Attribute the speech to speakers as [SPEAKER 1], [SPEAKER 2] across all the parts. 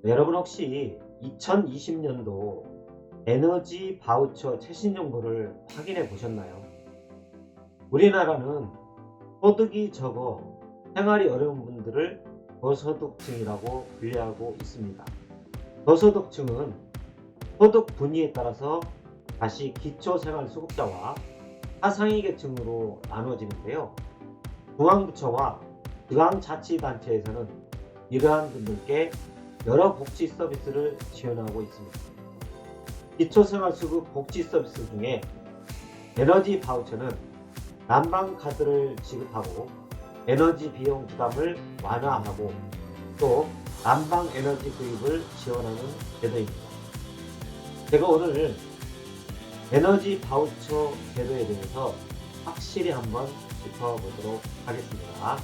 [SPEAKER 1] 여러분 혹시 2020년도 에너지 바우처 최신 정보를 확인해 보셨나요? 우리나라는 소득이 적어 생활이 어려운 분들을 저소득층이라고 분류하고 있습니다. 저소득층은 소득 분위에 따라서 다시 기초생활수급자와 하상위 계층으로 나눠지는데요. 중앙부처와 지방자치단체에서는 이러한 분들께 여러 복지 서비스를 지원하고 있습니다. 기초생활수급 복지 서비스 중에 에너지 바우처는 난방카드를 지급하고 에너지 비용 부담을 완화하고 또 난방 에너지 구입을 지원하는 제도입니다. 제가 오늘 에너지 바우처 제도에 대해서 확실히 한번 짚어보도록 하겠습니다.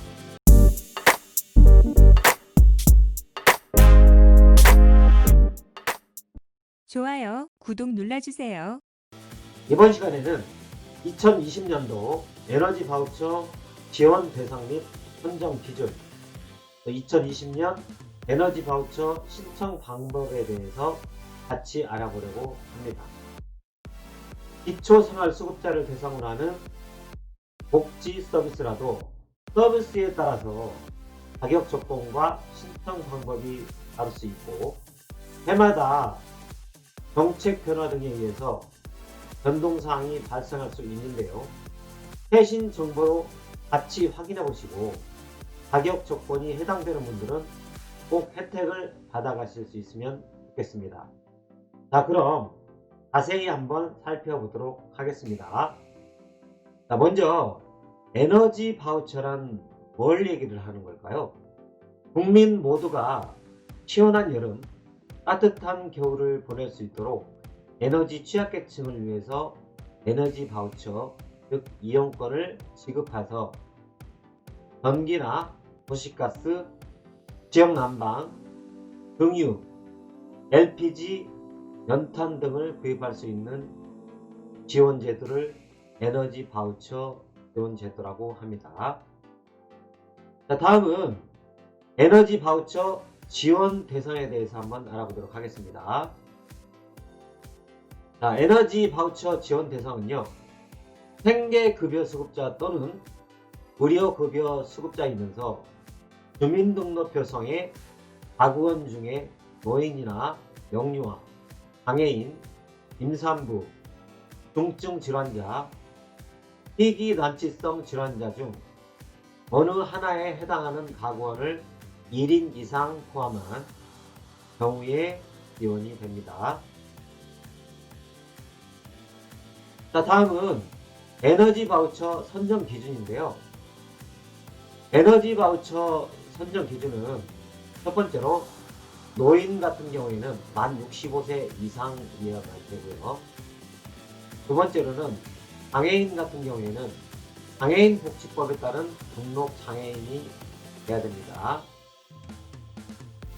[SPEAKER 2] 좋아요, 구독 눌러주세요.
[SPEAKER 1] 이번 시간에는 2020년도 에너지 바우처 지원 대상 및 선정 기준, 2020년 에너지 바우처 신청 방법에 대해서 같이 알아보려고 합니다. 기초생활수급자를 대상으로 하는 복지 서비스라도 서비스에 따라서 자격 조건과 신청 방법이 다를 수 있고 해마다 정책 변화 등에 의해서 변동사항이 발생할 수 있는데요. 최신 정보로 같이 확인해 보시고 자격 조건이 해당되는 분들은 꼭 혜택을 받아가실 수 있으면 좋겠습니다. 자, 그럼 자세히 한번 살펴보도록 하겠습니다. 자, 먼저 에너지 바우처란 뭘 얘기를 하는 걸까요? 국민 모두가 시원한 여름, 따뜻한 겨울을 보낼 수 있도록 에너지 취약계층을 위해서 에너지 바우처, 즉 이용권을 지급해서 전기나 도시가스, 지역난방, 등유, LPG, 연탄 등을 구입할 수 있는 지원제도를 에너지 바우처 지원제도라고 합니다. 자, 다음은 에너지 바우처 지원 대상에 대해서 한번 알아보도록 하겠습니다. 자, 에너지 바우처 지원 대상은요, 생계급여 수급자 또는 의료급여 수급자이면서 주민등록표성에 가구원 중에 노인이나 영유아, 장애인, 임산부, 중증 질환자, 희귀난치성 질환자 중 어느 하나에 해당하는 가구원을 1인 이상 포함한 경우에 지원이 됩니다. 자, 다음은 에너지 바우처 선정 기준인데요. 에너지 바우처 선정 기준은 첫 번째로 노인 같은 경우에는 만 65세 이상이어야 되고요. 두 번째로는 장애인 같은 경우에는 장애인 복지법에 따른 등록 장애인이 돼야 됩니다.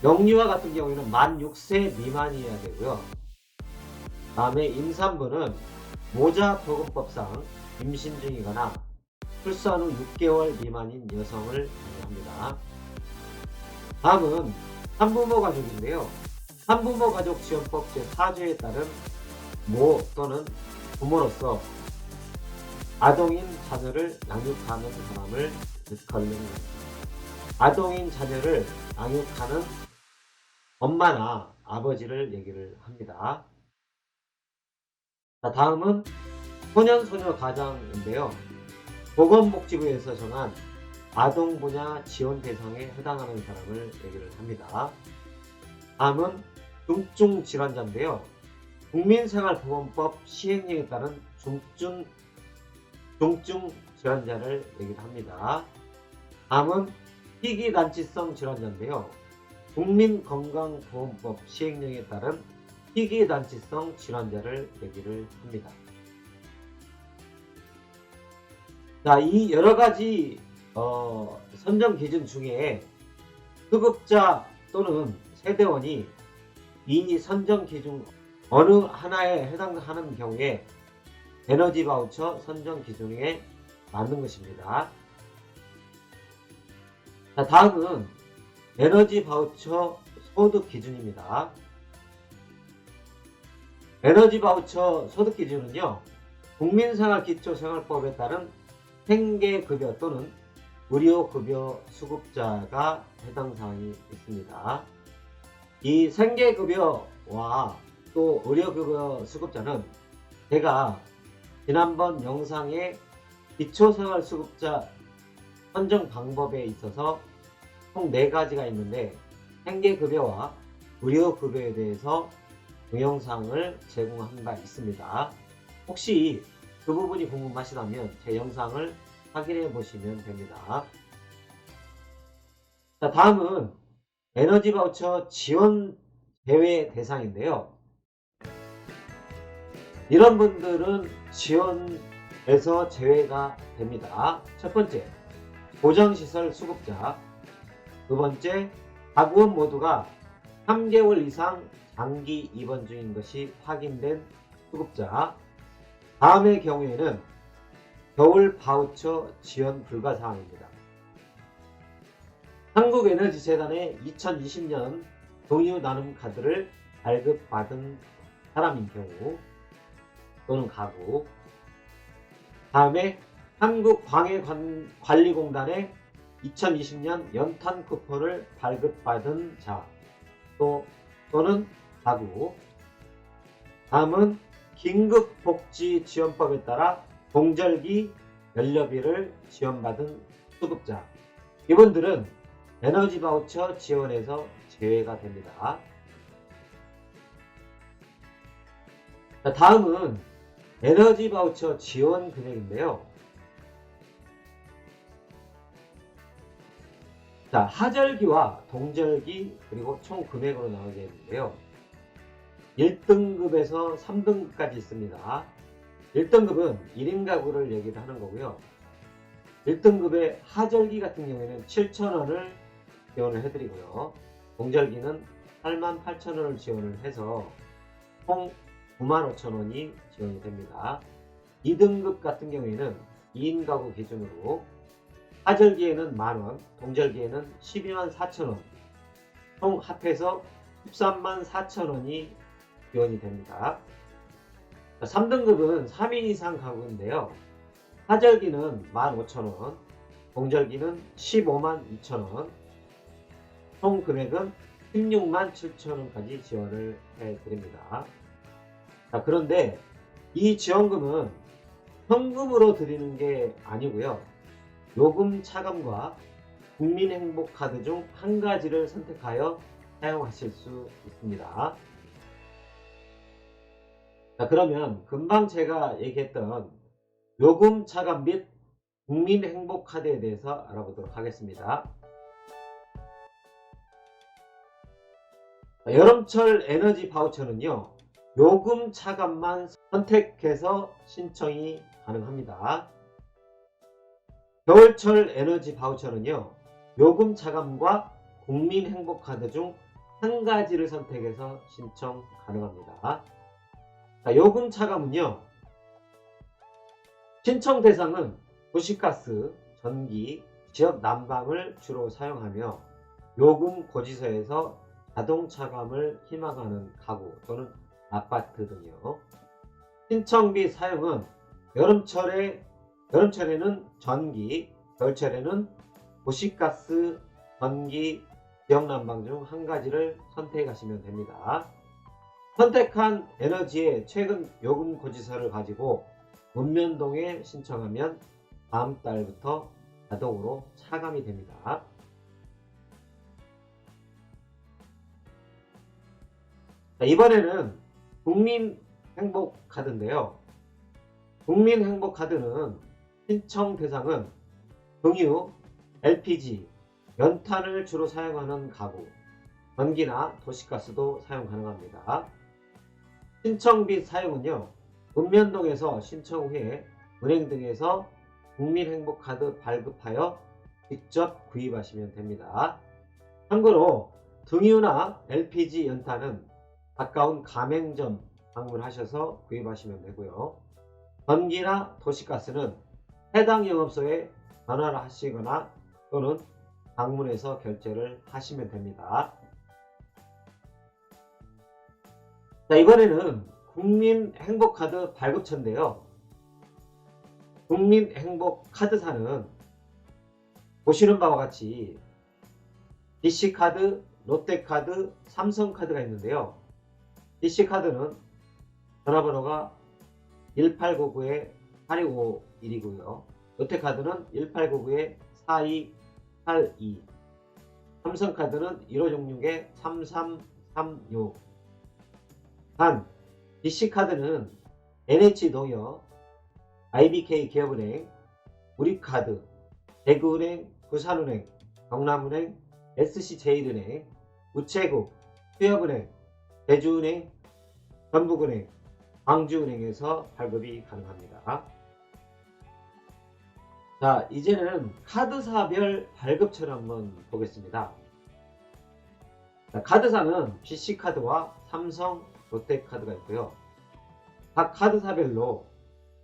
[SPEAKER 1] 영유아 같은 경우에는 만 6세 미만이어야 되고요. 다음에 임산부는 모자보건법상 임신 중이거나 출산 후 6개월 미만인 여성을 정의합니다. 다음은 한부모 가족인데요. 한부모 가족 지원법 제4조에 따른 모 또는 부모로서 아동인 자녀를 양육하는 사람을 일컬는 아동인 자녀를 양육하는 엄마나 아버지를 얘기를 합니다. 자, 다음은 소년소녀 가장인데요. 보건복지부에서 정한 아동 분야 지원 대상에 해당하는 사람을 얘기를 합니다. 다음은 중증 질환자인데요. 국민생활보험법 시행령에 따른 중증 질환자를 얘기를 합니다. 다음은 희귀난치성 질환자인데요. 국민건강보험법 시행령에 따른 희귀난치성 질환자를 얘기를 합니다. 자, 이 여러가지 선정 기준 중에 수급자 또는 세대원이 이 선정 기준 어느 하나에 해당하는 경우에 에너지 바우처 선정 기준에 맞는 것입니다. 자, 다음은 에너지 바우처 소득 기준입니다. 에너지 바우처 소득 기준은요, 국민생활기초생활법에 따른 생계급여 또는 의료급여 수급자가 해당 사항이 있습니다. 이 생계급여와 또 의료급여 수급자는 제가 지난번 영상에 기초생활수급자 선정 방법에 있어서 총 4가지가 있는데 생계급여와 의료급여에 대해서 동영상을 제공한 바 있습니다. 혹시 그 부분이 궁금하시다면 제 영상을 확인해 보시면 됩니다. 자, 다음은 에너지 바우처 지원 제외 대상인데요. 이런 분들은 지원에서 제외가 됩니다. 첫 번째, 보정시설 수급자. 두 번째, 가구원 모두가 3개월 이상 장기 입원 중인 것이 확인된 수급자. 다음의 경우에는 겨울 바우처 지원 불가 사항입니다. 한국에너지재단의 2020년 동유 나눔 카드를 발급받은 사람인 경우 또는 가구. 다음에 한국광해관리공단의 2020년 연탄 쿠폰을 발급받은 자 또는 가구. 다음은 긴급복지지원법에 따라 동절기 연료비를 지원받은 수급자. 이분들은 에너지 바우처 지원에서 제외가 됩니다. 자, 다음은 에너지 바우처 지원 금액인데요. 자, 하절기와 동절기 그리고 총 금액으로 나오게 있는데요. 1등급에서 3등급까지 있습니다. 1등급은 1인 가구를 얘기를 하는 거고요. 1등급의 하절기 같은 경우에는 7,000원을 지원을 해드리고요. 동절기는 88,000원을 지원을 해서 총 95,000원이 지원이 됩니다. 2등급 같은 경우에는 2인 가구 기준으로 하절기에는 만원, 동절기에는 124,000원, 총 합해서 134,000원이 지원이 됩니다. 3등급은 3인 이상 가구인데요. 하절기는 15,000원, 동절기는 152,000원, 총 금액은 167,000원까지 지원을 해드립니다. 자, 그런데 이 지원금은 현금으로 드리는 게 아니고요. 요금 차감과 국민행복카드 중 한 가지를 선택하여 사용하실 수 있습니다. 자, 그러면 금방 제가 얘기했던 요금 차감 및 국민행복카드에 대해서 알아보도록 하겠습니다. 자, 여름철 에너지 바우처는요, 요금 차감만 선택해서 신청이 가능합니다. 겨울철 에너지 바우처는요, 요금 차감과 국민행복카드 중 한 가지를 선택해서 신청 가능합니다. 자, 요금 차감은요, 신청 대상은 도시가스, 전기, 지역 난방을 주로 사용하며 요금 고지서에서 자동 차감을 희망하는 가구 또는 아파트 등이요. 신청 및 사용은 여름철에는 전기, 겨울철에는 도시가스, 전기, 지역난방 중 한 가지를 선택하시면 됩니다. 선택한 에너지의 최근 요금 고지서를 가지고 읍면동에 신청하면 다음 달부터 자동으로 차감이 됩니다. 자, 이번에는 국민행복카드인데요. 국민행복카드는 신청 대상은 등유, LPG, 연탄을 주로 사용하는 가구, 전기나 도시가스도 사용 가능합니다. 신청 및 사용은요, 읍면동에서 신청 후에 은행 등에서 국민행복카드 발급하여 직접 구입하시면 됩니다. 참고로 등유나 LPG, 연탄은 가까운 가맹점 방문하셔서 구입하시면 되고요. 전기나 도시가스는 해당 영업소에 전화를 하시거나 또는 방문해서 결제를 하시면 됩니다. 자, 이번에는 국민행복카드 발급처인데요. 국민행복카드사는 보시는 바와 같이 BC카드, 롯데카드, 삼성카드가 있는데요. BC카드는 전화번호가 1899-8251이고요. 롯데카드는 1899-4282, 삼성카드는 1566-3336. 단, BC카드는 NH농협, IBK 기업은행, 우리카드, 대구은행, 부산은행, 경남은행, SC제일은행, 우체국, 수협은행, 제주은행, 전북은행, 광주은행에서 발급이 가능합니다. 자, 이제는 카드사별 발급처를 한번 보겠습니다. 자, 카드사는 BC카드와 삼성, 롯데카드가 있고요. 각 카드사별로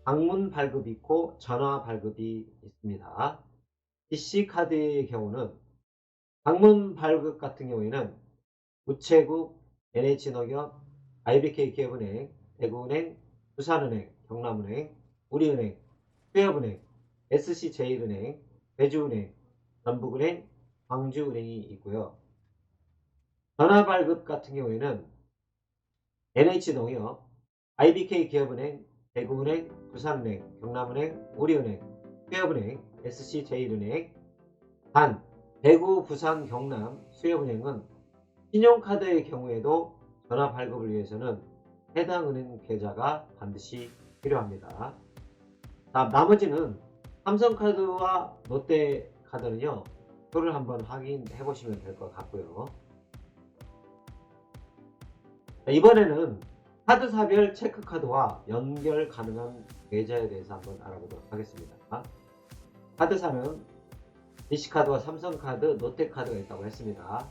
[SPEAKER 1] 방문 발급이 있고 전화 발급이 있습니다. BC카드의 경우는 방문 발급 같은 경우에는 우체국, NH농협, IBK 기업은행, 대구은행, 부산은행, 경남은행, 우리은행, 수협은행, SC제일은행, 제주은행, 전북은행, 광주은행이 있고요. 전화 발급 같은 경우에는 NH농협, IBK 기업은행, 대구은행, 부산은행, 경남은행, 우리은행, 수협은행, SC제일은행. 단, 대구, 부산, 경남, 수협은행은 신용카드의 경우에도 전화 발급을 위해서는 해당 은행 계좌가 반드시 필요합니다. 나머지는 삼성카드와 롯데카드는요, 표를 한번 확인해 보시면 될 것 같고요. 이번에는 카드사별 체크카드와 연결 가능한 계좌에 대해서 한번 알아보도록 하겠습니다. 카드사는 BC카드와 삼성카드, 롯데카드가 있다고 했습니다.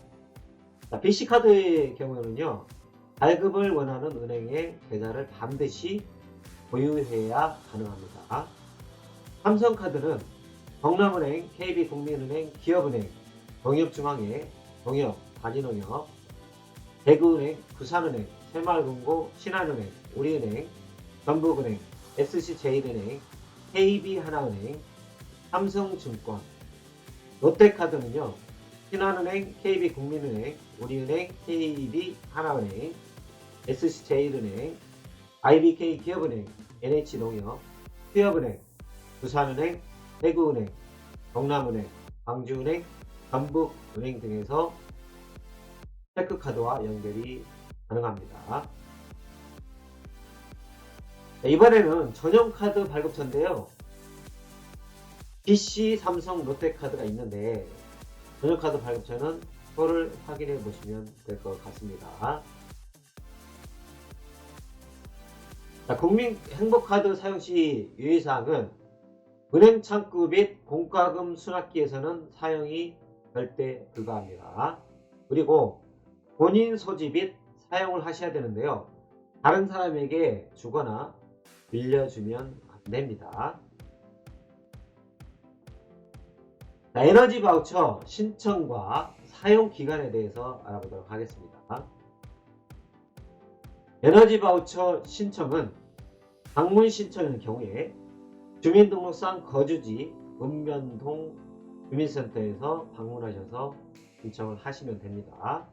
[SPEAKER 1] BC카드의 경우에는요, 발급을 원하는 은행의 계좌를 반드시 보유해야 가능합니다. 삼성카드는 경남은행, KB국민은행, 기업은행, 농협중앙회, 농협, 단위농협, 대구은행, 부산은행, 새마을금고, 신한은행, 우리은행, 전북은행, SC제일은행, KB하나은행, 삼성증권. 롯데카드는요, 신한은행, KB국민은행, 우리은행, KB하나은행, SC제일은행, IBK 기업은행, NH농협, 수협은행, 부산은행, 대구은행, 경남은행, 광주은행, 전북은행 등에서 체크카드와 연결이 가능합니다. 이번에는 전용카드 발급처인데요. BC, 삼성, 롯데카드가 있는데 전용카드 발급처는 표를 확인해 보시면 될 것 같습니다. 자, 국민행복카드 사용 시 유의사항은 은행 창구 및 공과금 수납기에서는 사용이 절대 불가합니다. 그리고 본인 소지 및 사용을 하셔야 되는데요. 다른 사람에게 주거나 빌려주면 안 됩니다. 자, 에너지 바우처 신청과 사용 기간에 대해서 알아보도록 하겠습니다. 에너지 바우처 신청은 방문 신청의 경우에 주민등록상 거주지 읍면동 주민센터에서 방문하셔서 신청을 하시면 됩니다.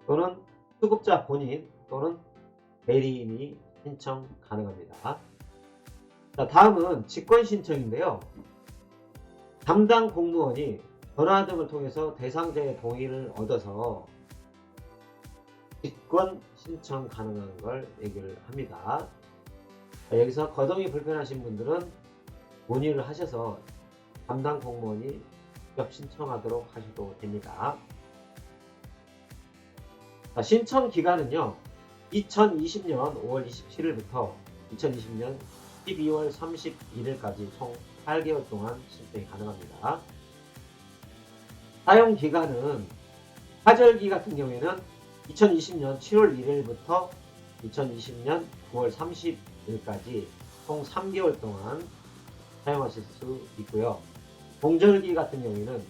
[SPEAKER 1] 또는 수급자 본인 또는 대리인이 신청 가능합니다. 자, 다음은 직권 신청인데요. 담당 공무원이 전화 등을 통해서 대상자의 동의를 얻어서 직권 신청 가능한 걸 얘기를 합니다. 자, 여기서 거동이 불편하신 분들은 문의를 하셔서 담당 공무원이 직접 신청하도록 하셔도 됩니다. 자, 신청 기간은요, 2020년 5월 27일부터 2020년 12월 31일까지 총 8개월 동안 신청이 가능합니다. 사용 기간은 하절기 같은 경우에는 2020년 7월 1일부터 2020년 9월 30일까지 총 3개월 동안 사용하실 수 있고요. 공절기 같은 경우에는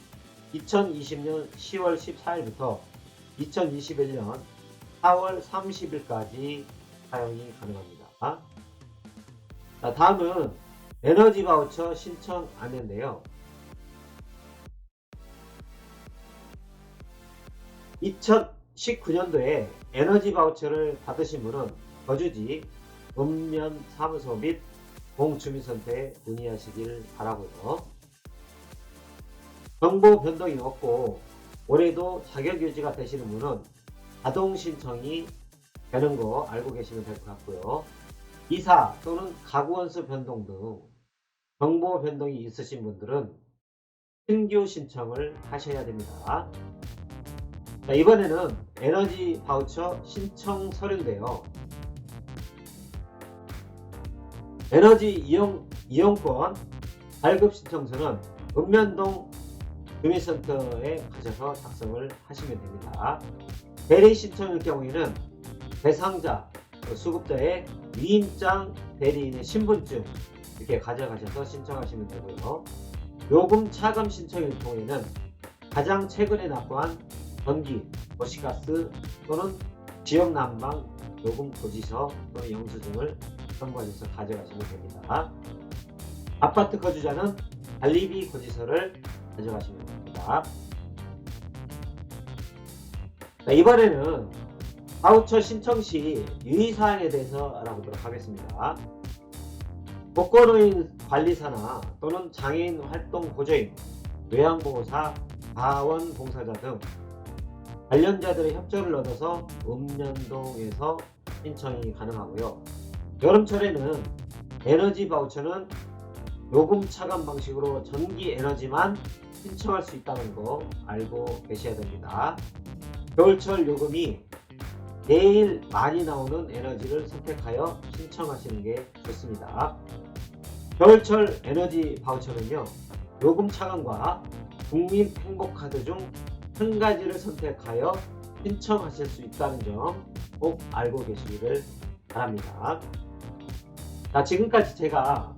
[SPEAKER 1] 2020년 10월 14일부터 2021년 4월 30일까지 사용이 가능합니다. 자, 다음은 에너지 바우처 신청 안내인데요. 2019년도에 에너지 바우처를 받으신 분은 거주지, 읍면 사무소 및 공주민센터에 문의하시길 바라고요. 정보 변동이 없고 올해도 자격 유지가 되시는 분은 자동 신청이 되는 거 알고 계시면 될 것 같고요. 이사 또는 가구원수 변동 등 정보 변동이 있으신 분들은 신규 신청을 하셔야 됩니다. 자, 이번에는 에너지 바우처 신청 서류인데요. 에너지 이용권 발급 신청서는 읍면동 주민센터에 가셔서 작성을 하시면 됩니다. 대리 신청일 경우에는 대상자, 수급자의 위임장, 대리인의 신분증 이렇게 가져가셔서 신청하시면 되고요. 요금 차감 신청일 경우에는 가장 최근에 납부한 전기, 도시가스 또는 지역 난방 요금 고지서 또는 영수증을 첨부하셔서 가져가시면 됩니다. 아파트 거주자는 관리비 고지서를 가져가시면 됩니다. 자, 이번에는 바우처 신청 시 유의사항에 대해서 알아보도록 하겠습니다. 복권노인 관리사나 또는 장애인 활동 보조인, 요양보호사, 자원봉사자 등 관련자들의 협조를 얻어서 읍면동에서 신청이 가능하고요. 여름철에는 에너지 바우처는 요금 차감 방식으로 전기 에너지만 신청할 수 있다는 거 알고 계셔야 됩니다. 겨울철 요금이 제일 많이 나오는 에너지를 선택하여 신청하시는 게 좋습니다. 겨울철 에너지 바우처는요, 요금 차감과 국민 행복카드 중 한 가지를 선택하여 신청하실 수 있다는 점 꼭 알고 계시기를 바랍니다. 자, 지금까지 제가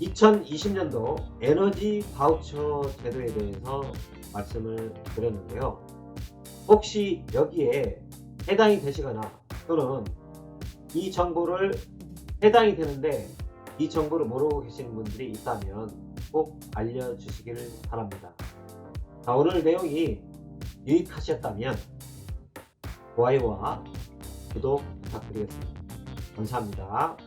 [SPEAKER 1] 2020년도 에너지 바우처 제도에 대해서 말씀을 드렸는데요. 혹시 여기에 해당이 되시거나 또는 이 정보를 해당이 되는데 이 정보를 모르고 계시는 분들이 있다면 꼭 알려주시기를 바랍니다. 자, 오늘 내용이 유익하셨다면 좋아요와 구독 부탁드리겠습니다. 감사합니다.